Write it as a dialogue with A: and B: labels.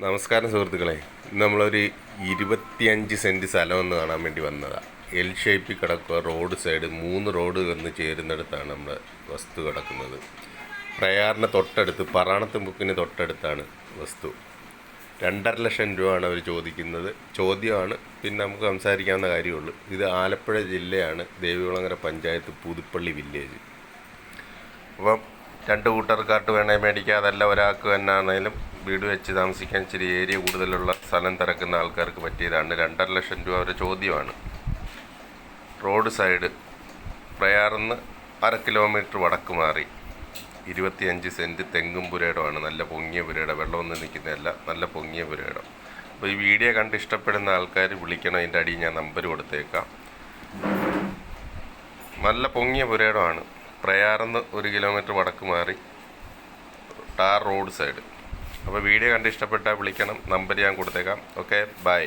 A: നമസ്കാരം സുഹൃത്തുക്കളെ. ഇന്ന് നമ്മളൊരു 25 സെൻറ്റ് സ്ഥലമൊന്ന് കാണാൻ വേണ്ടി വന്നതാണ്. എൽ ഷേപ്പിൽ കിടക്കുക, റോഡ് സൈഡ് 3 റോഡ് വന്ന് ചേരുന്നിടത്താണ് നമ്മുടെ വസ്തു കിടക്കുന്നത്. പ്രയാറിന് തൊട്ടടുത്ത്, പറാണത്ത് മുക്കിന് തൊട്ടടുത്താണ് വസ്തു. 2.5 ലക്ഷം രൂപയാണ് അവർ ചോദിക്കുന്നത്. ചോദ്യമാണ്, പിന്നെ നമുക്ക് സംസാരിക്കാവുന്ന കാര്യമുള്ളൂ. ഇത് ആലപ്പുഴ ജില്ലയാണ്, ദേവികുളങ്ങര പഞ്ചായത്ത്, പുതുപ്പള്ളി വില്ലേജ്. അപ്പം 2 കൂട്ടർക്കാർക്ക് വേണേൽ മേടിക്കുക, അതല്ല ഒരാൾക്ക് തന്നെയാണേലും വീട് വെച്ച് താമസിക്കാൻ ഇച്ചിരി ഏരിയ കൂടുതലുള്ള സ്ഥലം തിരക്കുന്ന ആൾക്കാർക്ക് പറ്റിയതാണ്. 2.5 ലക്ഷം രൂപ ഒരു ചോദ്യമാണ്. റോഡ് സൈഡ് പ്രയാറിന്ന് 1/2 കിലോമീറ്റർ വടക്ക് മാറി 25 സെൻറ്റ് തെങ്ങും പുരയിടമാണ്. നല്ല പൊങ്ങിയ പുരയിടം, വെള്ളമൊന്നും നിൽക്കുന്നതല്ല, നല്ല പൊങ്ങിയ പുരയിടം. അപ്പോൾ ഈ വീഡിയോ കണ്ട് ഇഷ്ടപ്പെടുന്ന ആൾക്കാർ വിളിക്കണം. അതിൻ്റെ അടിയിൽ ഞാൻ നമ്പർ കൊടുത്തേക്കാം. നല്ല പൊങ്ങിയ പുരയിടമാണ്. പ്രയാറിന്ന് 1 കിലോമീറ്റർ വടക്ക് മാറി ടാർ റോഡ് സൈഡ്. അപ്പോൾ വീഡിയോ കണ്ട് ഇഷ്ടപ്പെട്ടാൽ വിളിക്കണം. നമ്പർ ഞാൻ കൊടുത്തേക്കാം. Okay, by.